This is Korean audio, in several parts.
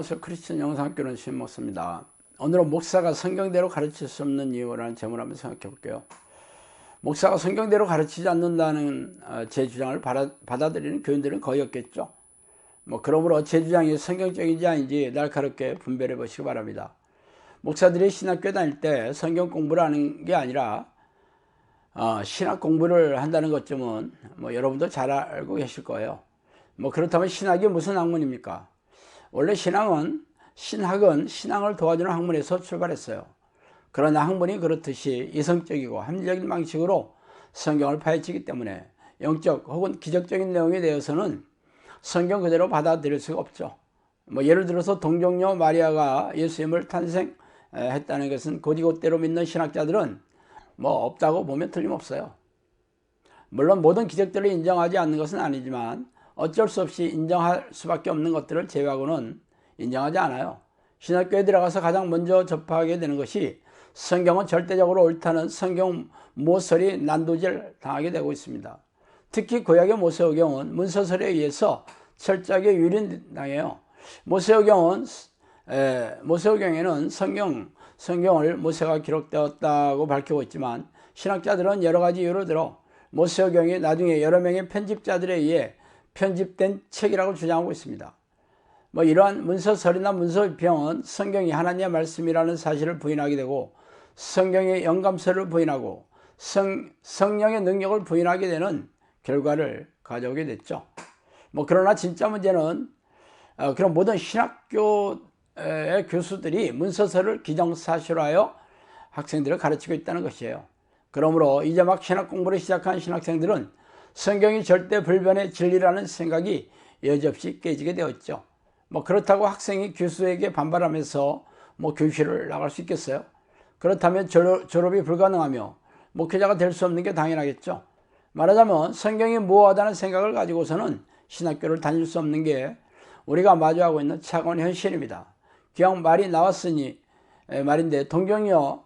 안녕하세요. 크리스천 영상학교는 신목사입니다. 오늘은 목사가 성경대로 가르칠 수 없는 이유라는 제목을 한번 생각해 볼게요. 목사가 성경대로 가르치지 않는다는 제 주장을 받아들이는 교인들은 거의 없겠죠. 그러므로 제 주장이 성경적인지 아닌지 날카롭게 분별해 보시기 바랍니다. 목사들이 신학교 다닐 때 성경 공부를 하는 게 아니라 신학 공부를 한다는 것쯤은 여러분도 잘 알고 계실 거예요. 그렇다면 신학이 무슨 학문입니까? 원래 신학은 신앙을 도와주는 학문에서 출발했어요. 그러나 학문이 그렇듯이 이성적이고 합리적인 방식으로 성경을 파헤치기 때문에 영적 혹은 기적적인 내용에 대해서는 성경 그대로 받아들일 수가 없죠. 예를 들어서 동정녀 마리아가 예수님을 탄생했다는 것은 곧이곧대로 믿는 신학자들은 없다고 보면 틀림없어요. 물론 모든 기적들을 인정하지 않는 것은 아니지만 어쩔 수 없이 인정할 수밖에 없는 것들을 제외하고는 인정하지 않아요. 신학교에 들어가서 가장 먼저 접하게 되는 것이 성경은 절대적으로 옳다는 성경 모설이 난도질 당하게 되고 있습니다. 특히 구약의 모세오경은 문서설에 의해서 철저하게 유린당해요. 모세오경에는 성경을 모세가 기록되었다고 밝히고 있지만 신학자들은 여러 가지 이유를 들어 모세오경이 나중에 여러 명의 편집자들에 의해 편집된 책이라고 주장하고 있습니다. 이러한 문서설이나 문서비평은 성경이 하나님의 말씀이라는 사실을 부인하게 되고 성경의 영감설을 부인하고 성령의 능력을 부인하게 되는 결과를 가져오게 됐죠. 그러나 진짜 문제는 그런 모든 신학교의 교수들이 문서설을 기정사실화하여 학생들을 가르치고 있다는 것이에요. 그러므로 이제 막 신학 공부를 시작한 신학생들은 성경이 절대 불변의 진리라는 생각이 여지없이 깨지게 되었죠. 그렇다고 학생이 교수에게 반발하면서 교실을 나갈 수 있겠어요? 그렇다면 졸업이 불가능하며 목회자가 될 수 없는 게 당연하겠죠. 말하자면 성경이 모호하다는 생각을 가지고서는 신학교를 다닐 수 없는 게 우리가 마주하고 있는 차가운 현실입니다. 기왕 말이 나왔으니 말인데 동정녀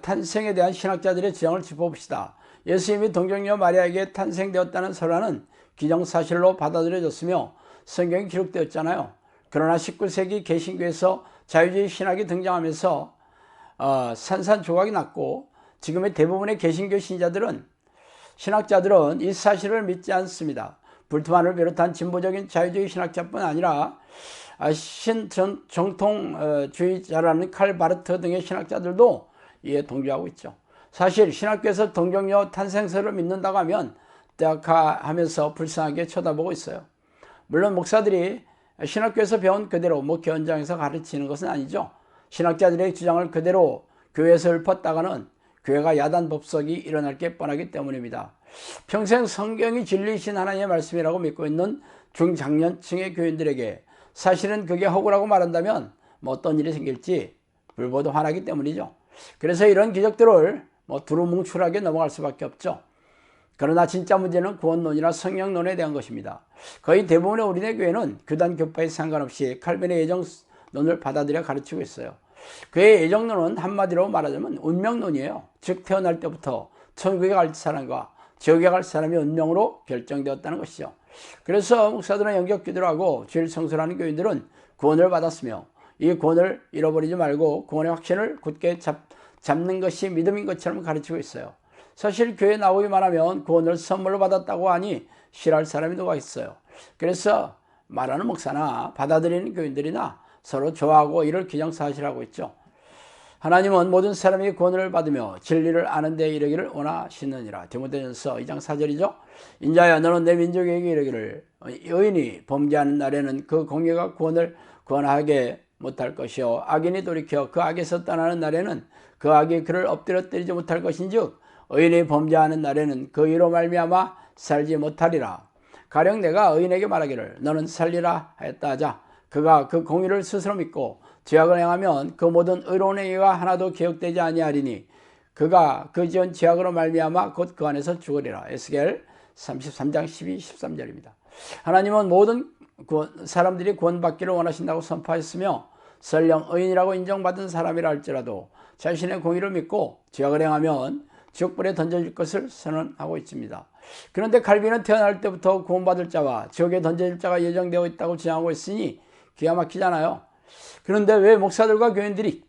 탄생에 대한 신학자들의 주장을 짚어봅시다. 예수님이 동정녀 마리아에게 탄생되었다는 설화는 기정사실로 받아들여졌으며 성경이 기록되었잖아요. 그러나 19세기 개신교에서 자유주의 신학이 등장하면서 산산조각이 났고 지금의 대부분의 개신교 신학자들은 이 사실을 믿지 않습니다. 불트만을 비롯한 진보적인 자유주의 신학자뿐 아니라 신정통주의자라는 칼 바르트 등의 신학자들도 이에 동조하고 있죠. 사실 신학교에서 동정녀 탄생설을 믿는다고 하면 뜨악하면서 불쌍하게 쳐다보고 있어요. 물론 목사들이 신학교에서 배운 그대로 목회 현장에서 가르치는 것은 아니죠. 신학자들의 주장을 그대로 교회에서 읊었다가는 교회가 야단 법석이 일어날 게 뻔하기 때문입니다. 평생 성경이 진리이신 하나님의 말씀이라고 믿고 있는 중장년층의 교인들에게 사실은 그게 허구라고 말한다면 어떤 일이 생길지 불보듯 화나기 때문이죠. 그래서 이런 기적들을 두루뭉술하게 넘어갈 수밖에 없죠. 그러나 진짜 문제는 구원론이나 성령론에 대한 것입니다. 거의 대부분의 우리네 교회는 교단 교파에 상관없이 칼빈의 예정론을 받아들여 가르치고 있어요. 그의 예정론은 한마디로 말하자면 운명론이에요. 즉 태어날 때부터 천국에 갈 사람과 지옥에 갈 사람이 운명으로 결정되었다는 것이죠. 그래서 목사들은 영적 기도를 하고 죄를 청소하는 교인들은 구원을 받았으며 이 구원을 잃어버리지 말고 구원의 확신을 굳게 잡는 것이 믿음인 것처럼 가르치고 있어요. 사실 교회에 나오기만 하면 구원을 선물로 받았다고 하니 싫어할 사람이 누가 있어요. 그래서 말하는 목사나 받아들이는 교인들이나 서로 좋아하고 이를 기정사실하고 있죠. 하나님은 모든 사람이 구원을 받으며 진리를 아는 데 이르기를 원하시느니라. 디모데전서 2장 4절이죠. 인자야 너는 내 민족에게 이르기를 의인이 범죄하는 날에는 그 공의가 구원을 구원하게 못할 것이요 악인이 돌이켜 그 악에서 떠나는 날에는 그 악이 그를 엎드려 때리지 못할 것인즉 의인이 범죄하는 날에는 그 의로 말미암아 살지 못하리라. 가령 내가 의인에게 말하기를 너는 살리라 하였다 하자 그가 그 공의를 스스로 믿고 죄악을 행하면 그 모든 의로운 행위가 하나도 기억되지 아니하리니 그가 그 지은 죄악으로 말미암아 곧 그 안에서 죽으리라. 에스겔 33장 12, 13절입니다. 하나님은 모든 사람들이 구원받기를 원하신다고 선포하였으며 설령 의인이라고 인정받은 사람이라 할지라도 자신의 공의를 믿고 죄악을 행하면 지옥불에 던져질 것을 선언하고 있습니다. 그런데 칼빈은 태어날 때부터 구원받을 자와 지옥에 던져질 자가 예정되어 있다고 주장하고 있으니 기가 막히잖아요. 그런데 왜 목사들과 교인들이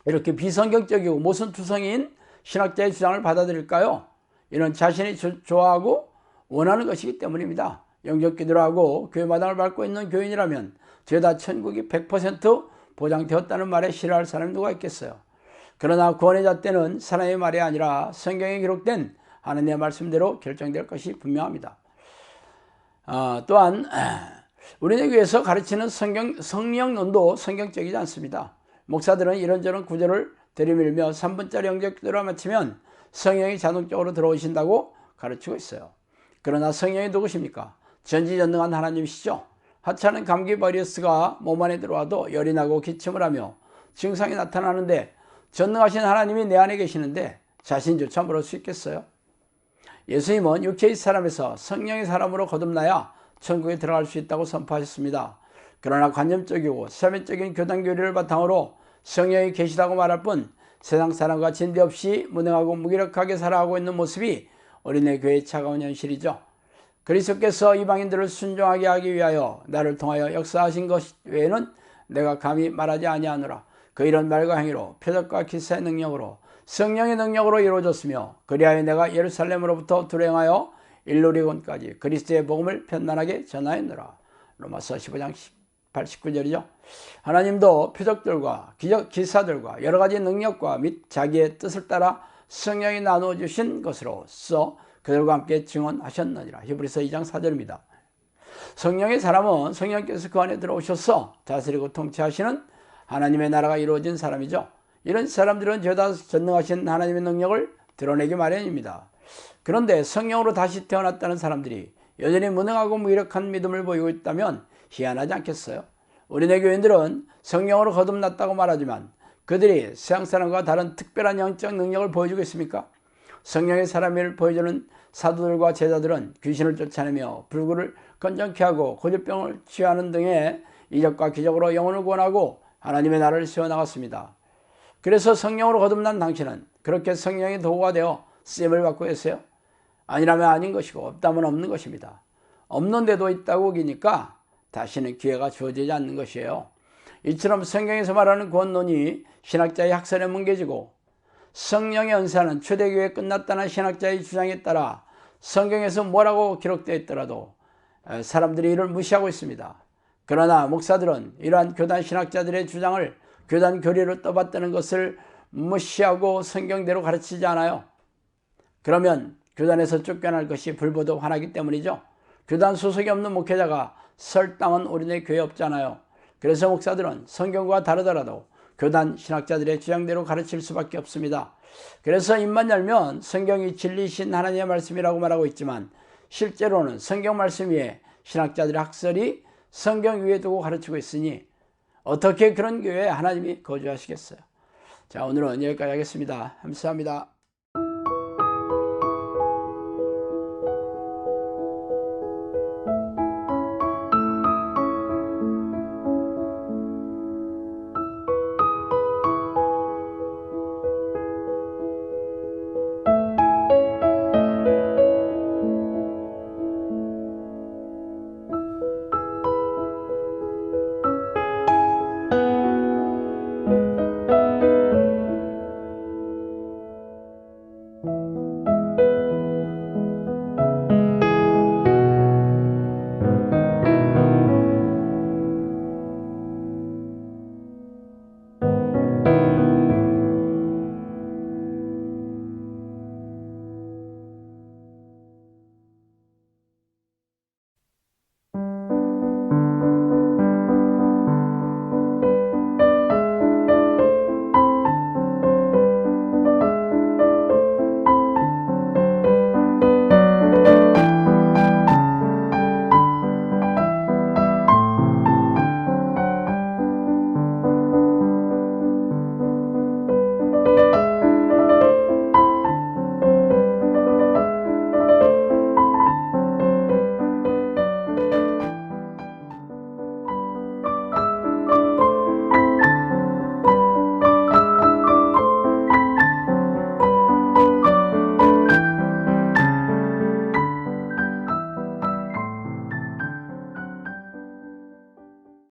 이렇게 비성경적이고 모순투성이인 신학자의 주장을 받아들일까요? 이는 자신이 좋아하고 원하는 것이기 때문입니다. 영적 기도를 하고 교회 마당을 밟고 있는 교인이라면 죄다 천국이 100% 보장되었다는 말에 싫어할 사람이 누가 있겠어요? 그러나 구원의 잣대는 사람의 말이 아니라 성경에 기록된 하나님의 말씀대로 결정될 것이 분명합니다. 또한 우리네 교회에서 가르치는 성령론도 성경적이지 않습니다. 목사들은 이런저런 구절을 들이밀며 3분짜리 영적 기도를 마치면 성령이 자동적으로 들어오신다고 가르치고 있어요. 그러나 성령이 누구십니까? 전지전능한 하나님이시죠. 하찮은 감기 바이러스가 몸 안에 들어와도 열이 나고 기침을 하며 증상이 나타나는데 전능하신 하나님이 내 안에 계시는데 자신조차 모를 수 있겠어요? 예수님은 육체의 사람에서 성령의 사람으로 거듭나야 천국에 들어갈 수 있다고 선포하셨습니다. 그러나 관념적이고 사면적인 교단 교리를 바탕으로 성령이 계시다고 말할 뿐 세상 사람과 진대 없이 무능하고 무기력하게 살아가고 있는 모습이 어린애 교회의 차가운 현실이죠. 그리스도께서 이방인들을 순종하게 하기 위하여 나를 통하여 역사하신 것 외에는 내가 감히 말하지 아니하노라. 그 이런 말과 행위로 표적과 기사의 능력으로 성령의 능력으로 이루어졌으며 그리하여 내가 예루살렘으로부터 두랭하여 일루리곤까지 그리스도의 복음을 편만하게 전하였노라. 로마서 15장 18, 19절이죠. 하나님도 표적들과 기사들과 여러 가지 능력과 및 자기의 뜻을 따라 성령이 나누어 주신 것으로서 그들과 함께 증언하셨느니라. 히브리서 2장 4절입니다. 성령의 사람은 성령께서 그 안에 들어오셔서 다스리고 통치하시는 하나님의 나라가 이루어진 사람이죠. 이런 사람들은 죄다 전능하신 하나님의 능력을 드러내기 마련입니다. 그런데 성령으로 다시 태어났다는 사람들이 여전히 무능하고 무기력한 믿음을 보이고 있다면 희한하지 않겠어요? 우리네 교인들은 성령으로 거듭났다고 말하지만 그들이 세상 사람과 다른 특별한 영적 능력을 보여주고 있습니까? 성령의 사람을 보여주는 사도들과 제자들은 귀신을 쫓아내며 불구를 건전케 하고 고질병을 치유하는 등의 이적과 기적으로 영혼을 구원하고 하나님의 나라를 세워나갔습니다. 그래서 성령으로 거듭난 당신은 그렇게 성령의 도구가 되어 쓰임을 받고 계세요? 아니라면 아닌 것이고 없다면 없는 것입니다. 없는데도 있다고 우기니까 다시는 기회가 주어지지 않는 것이에요. 이처럼 성경에서 말하는 구원론이 신학자의 학설에 뭉개지고 성령의 은사는 초대교회에 끝났다는 신학자의 주장에 따라 성경에서 뭐라고 기록되어 있더라도 사람들이 이를 무시하고 있습니다. 그러나 목사들은 이러한 교단 신학자들의 주장을 교단 교리로 떠받드는 것을 무시하고 성경대로 가르치지 않아요. 그러면 교단에서 쫓겨날 것이 불보듯 화나기 때문이죠. 교단 소속이 없는 목회자가 설 땅은 우리네 교회 없잖아요. 그래서 목사들은 성경과 다르더라도 교단 신학자들의 주장대로 가르칠 수밖에 없습니다. 그래서 입만 열면 성경이 진리신 하나님의 말씀이라고 말하고 있지만 실제로는 성경 말씀 위에 신학자들의 학설이 성경 위에 두고 가르치고 있으니 어떻게 그런 교회에 하나님이 거주하시겠어요? 자, 오늘은 여기까지 하겠습니다. 감사합니다.